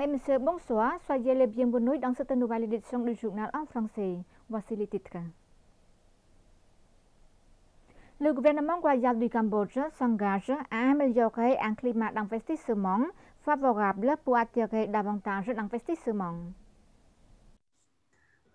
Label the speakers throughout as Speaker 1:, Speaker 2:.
Speaker 1: et monsieur, bonsoir. Soyez les bienvenus dans cette nouvelle édition du journal en français. Voici les titres. Le gouvernement royal du Cambodge s'engage à améliorer un climat d'investissement favorable pour attirer davantage d'investissements.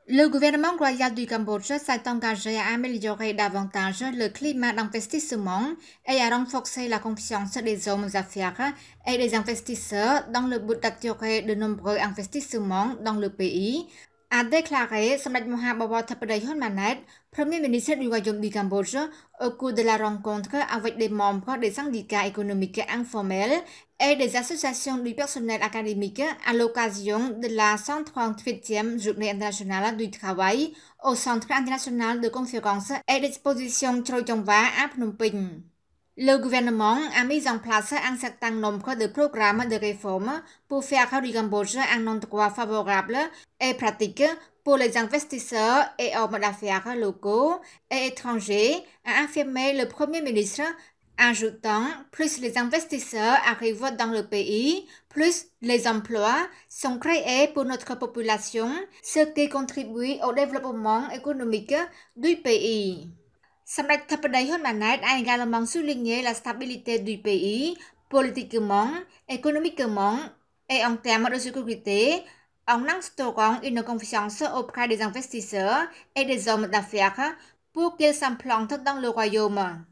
Speaker 1: Le gouvernement royal du Cambodge s'est engagé à améliorer davantage le climat d'investissement et à renforcer la confiance des hommes d'affaires et des investisseurs dans le but d'attirer de nombreux investissements dans le pays, a déclaré Samdech Mahabawar Thappadej Honmanet, Premier ministre du Royaume du Cambodge, au cours de la rencontre avec des membres des syndicats économiques informels et des associations du personnel académique à l'occasion de la 138e Journée internationale du travail au Centre international de conférences et d'exposition Choi Chongwa à Phnom Penh. Le gouvernement a mis en place un certain nombre de programmes de réforme pour faire du Cambodge un endroit favorable et pratique pour les investisseurs et hommes d'affaires locaux et étrangers, a affirmé le Premier ministre, ajoutant plus les investisseurs arrivent dans le pays, plus les emplois sont créés pour notre population, ce qui contribue au développement économique du pays. Samdech Thappadej Honmanet a également souligné la stabilité du pays, politiquement, économiquement et en termes de sécurité, en instaurant une confiance auprès des investisseurs et des hommes d'affaires pour qu'ils s'implantent dans le royaume.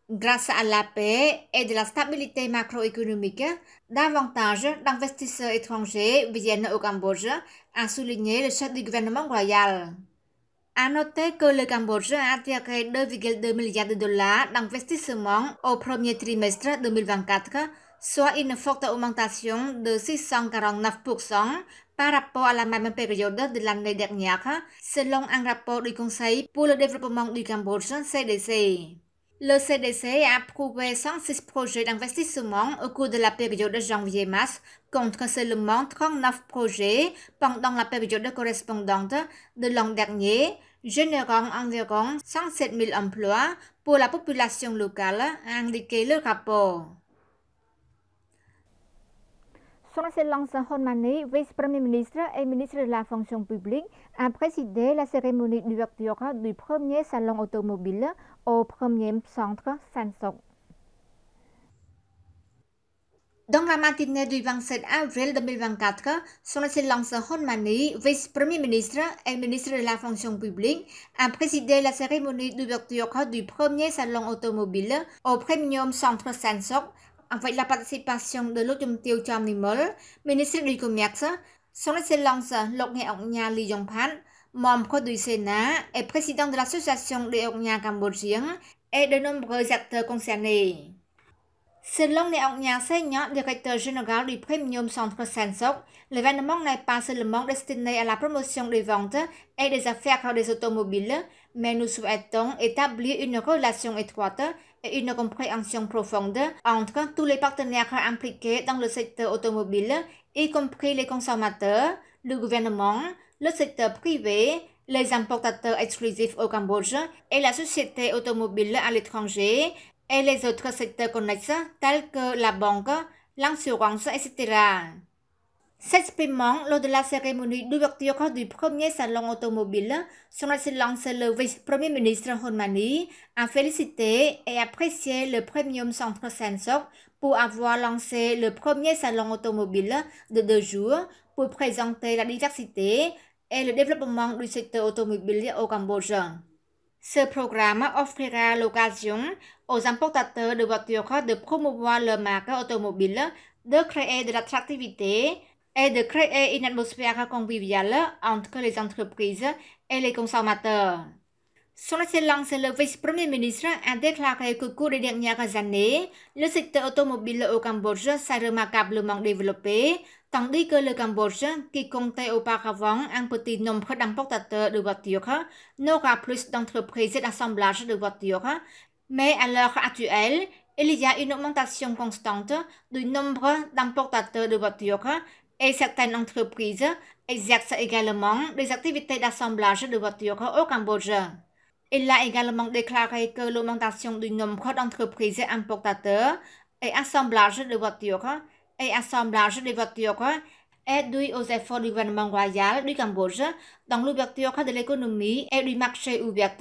Speaker 1: Grâce à la paix et de la stabilité macroéconomique, davantage d'investisseurs étrangers viennent au Cambodge, a souligné le chef du gouvernement royal. À noter que le Cambodge a attiré 2,2 milliards de dollars d'investissement au premier trimestre 2024, soit une forte augmentation de 649% par rapport à la même période de l'année dernière, selon un rapport du Conseil pour le développement du Cambodge, CDC. Le CDC a approuvé 106 projets d'investissement au cours de la période de janvier-mars, contre seulement 39 projets pendant la période correspondante de l'an dernier, générant environ 107 000 emplois pour la population locale, a indiqué le rapport. Son Excellence Honmani, vice-premier ministre et ministre de la fonction publique, a présidé la cérémonie d'ouverture du premier salon automobile au premier centre Sansok. Dans la matinée du 27 avril 2024, Son Excellence Honmani, vice-premier ministre et ministre de la fonction publique, a présidé la cérémonie d'ouverture du premier salon automobile au Premium Centre Sansok avec la participation de Lô Chum Tiêu Chamnimol, ministre du Commerce, Son Excellence Lok Nghe Ok Nha Ly Yongphat, membre du Sénat et président de l'association des Ok Nha cambodgiens et de nombreux acteurs concernés. Selon Nghe Ok Nha Senior, directeur général du Premium Centre Sansok, l'événement n'est pas seulement destiné à la promotion des ventes et des affaires des automobiles, mais nous souhaitons établir une relation étroite et une compréhension profonde entre tous les partenaires impliqués dans le secteur automobile, y compris les consommateurs, le gouvernement, le secteur privé, les importateurs exclusifs au Cambodge et la société automobile à l'étranger, et les autres secteurs connexes tels que la banque, l'assurance, etc. S'exprimant lors de la cérémonie d'ouverture du premier salon automobile, Son Excellence le vice-premier ministre Honmani a félicité et apprécié le Premium Centre Sansok pour avoir lancé le premier salon automobile de 2 jours pour présenter la diversité et le développement du secteur automobile au Cambodge. Ce programme offrira l'occasion aux importateurs de voitures de promouvoir leur marque automobile, de créer de l'attractivité et de créer une atmosphère conviviale entre les entreprises et les consommateurs. Son Excellence le vice-premier ministre a déclaré qu'au cours des dernières années, le secteur automobile au Cambodge s'est remarquablement développé, tandis que le Cambodge, qui comptait auparavant un petit nombre d'importateurs de voitures, n'aura plus d'entreprises d'assemblage de voitures, mais à l'heure actuelle, il y a une augmentation constante du nombre d'importateurs de voitures et certaines entreprises exercent également des activités d'assemblage de voitures au Cambodge. Il a également déclaré que l'augmentation du nombre d'entreprises importateurs et assemblage de voitures aide aux efforts du gouvernement royal du Cambodge dans l'ouverture de l'économie et du marché ouvert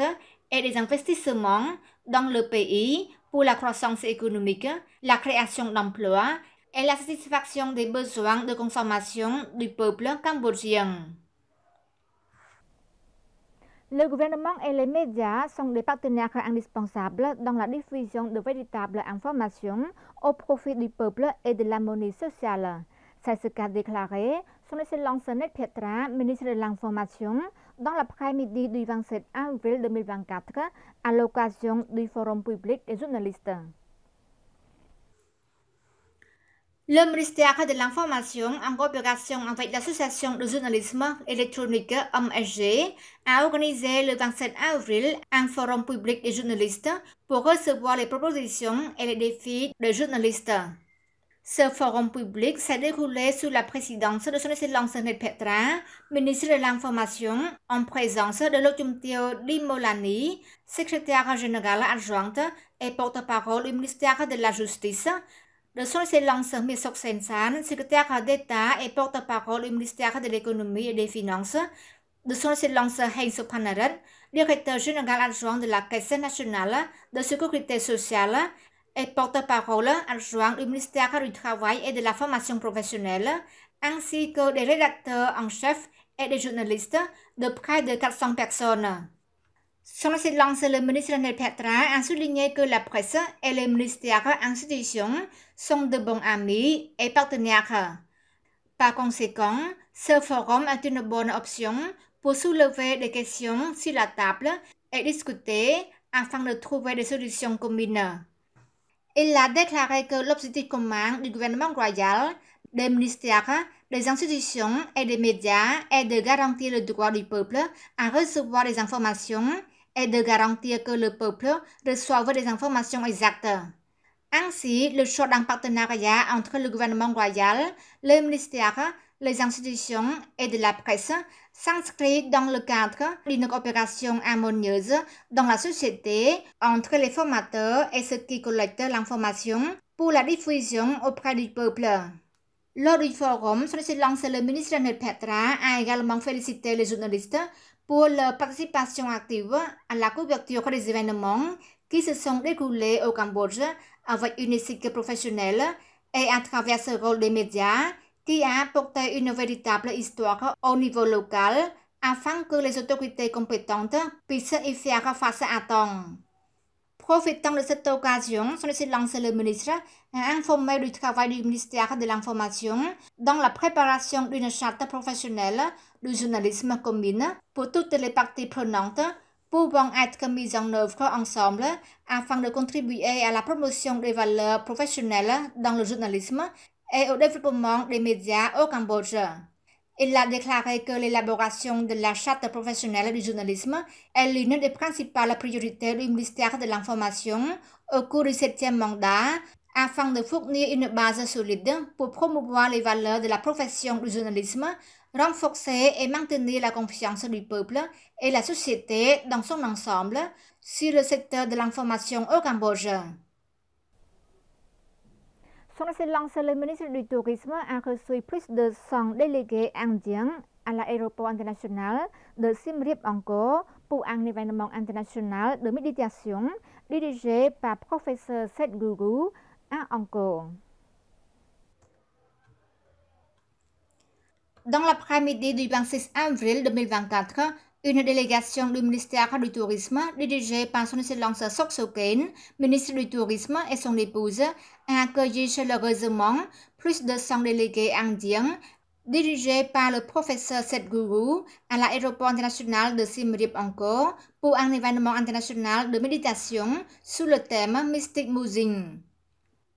Speaker 1: et des investissements dans le pays pour la croissance économique, la création d'emplois et la satisfaction des besoins de consommation du peuple cambodgien. Le gouvernement et les médias sont des partenaires indispensables dans la diffusion de véritables informations au profit du peuple et de l'harmonie sociale. C'est ce qu'a déclaré son Excellence Net Phetra, ministre de l'Information, dans l'après-midi du 27 avril 2024 à l'occasion du Forum public des journalistes. Le ministère de l'Information, en coopération avec l'Association de journalisme électronique MSG, a organisé le 27 avril un forum public des journalistes pour recevoir les propositions et les défis des journalistes. Ce forum public s'est déroulé sous la présidence de son Excellence Net Phetra, ministre de l'Information, en présence de Lochumtio Dimolani, secrétaire générale adjointe et porte-parole du ministère de la Justice, de son Excellence Misok Sensan, secrétaire d'État et porte-parole du ministère de l'Économie et des Finances, de son Excellence Heng Supanarat, directeur général adjoint de la Caisse nationale de sécurité sociale et porte-parole adjoint du ministère du Travail et de la formation professionnelle, ainsi que des rédacteurs en chef et des journalistes de près de 400 personnes. Son Excellence le ministre Net Phetra a souligné que la presse et les ministères et institutions sont de bons amis et partenaires. Par conséquent, ce forum est une bonne option pour soulever des questions sur la table et discuter afin de trouver des solutions communes. Il a déclaré que l'objectif commun du gouvernement royal, des ministères, des institutions et des médias est de garantir le droit du peuple à recevoir des informations et de garantir que le peuple reçoive des informations exactes. Ainsi, le choix d'un partenariat entre le gouvernement royal, les ministères, les institutions et de la presse s'inscrit dans le cadre d'une coopération harmonieuse dans la société entre les formateurs et ceux qui collectent l'information pour la diffusion auprès du peuple. Lors du forum, son Excellence le ministre Net Phetra a également félicité les journalistes pour leur participation active à la couverture des événements qui se sont déroulés au Cambodge avec une éthique professionnelle et à travers ce rôle des médias qui a apporté une véritable histoire au niveau local afin que les autorités compétentes puissent y faire face à temps. Profitant de cette occasion, son Excellence le ministre a informé du travail du ministère de l'Information dans la préparation d'une charte professionnelle du journalisme commune pour toutes les parties prenantes pouvant être mises en œuvre ensemble afin de contribuer à la promotion des valeurs professionnelles dans le journalisme et au développement des médias au Cambodge. Il a déclaré que l'élaboration de la charte professionnelle du journalisme est l'une des principales priorités du ministère de l'Information au cours du 7e mandat afin de fournir une base solide pour promouvoir les valeurs de la profession du journalisme, renforcer et maintenir la confiance du peuple et la société dans son ensemble sur le secteur de l'information au Cambodge. Son Excellence le ministre du Tourisme a reçu plus de 100 délégués indiens à l'aéroport international de Siem Reap Angkor pour un événement international de méditation dirigé par professeur Sadhguru à Angkor. Dans l'après-midi du 26 avril 2024, une délégation du ministère du Tourisme, dirigée par son Excellence Sok Soken, ministre du Tourisme et son épouse, a accueilli chaleureusement plus de 100 délégués indiens, dirigés par le professeur Sadhguru à l'aéroport international de Siem Reap Angkor pour un événement international de méditation sous le thème Mystic Musing.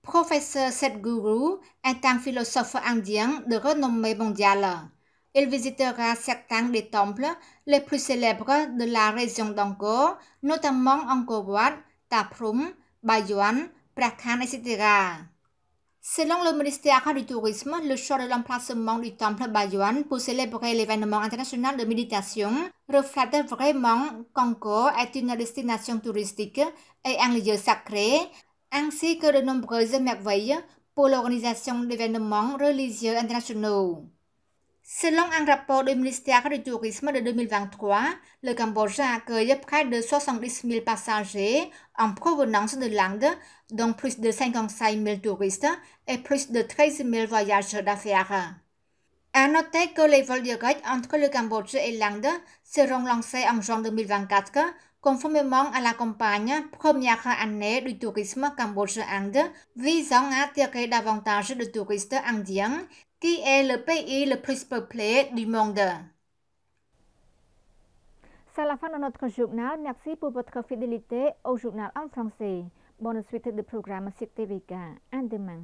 Speaker 1: Professeur Sadhguru est un philosophe indien de renommée mondiale. Il visitera certains des temples les plus célèbres de la région d'Angkor, notamment Angkor Wat, Ta Prohm, Bayon, Prakhan, etc. Selon le ministère du Tourisme, le choix de l'emplacement du temple Bayon pour célébrer l'événement international de méditation reflète vraiment qu'Angkor est une destination touristique et un lieu sacré, ainsi que de nombreuses merveilles pour l'organisation d'événements religieux internationaux. Selon un rapport du ministère du Tourisme de 2023, le Cambodge accueille près de 70 000 passagers en provenance de l'Inde, dont plus de 55 000 touristes et plus de 13 000 voyageurs d'affaires. À noter que les vols directs entre le Cambodge et l'Inde seront lancés en juin 2024, conformément à la campagne première année du tourisme Cambodge-Inde, visant à attirer davantage de touristes indiens, qui est le pays le plus peuplé du monde.
Speaker 2: C'est la fin de notre journal. Merci pour votre fidélité au journal en français. Bonne suite de programme sur TVK. À demain.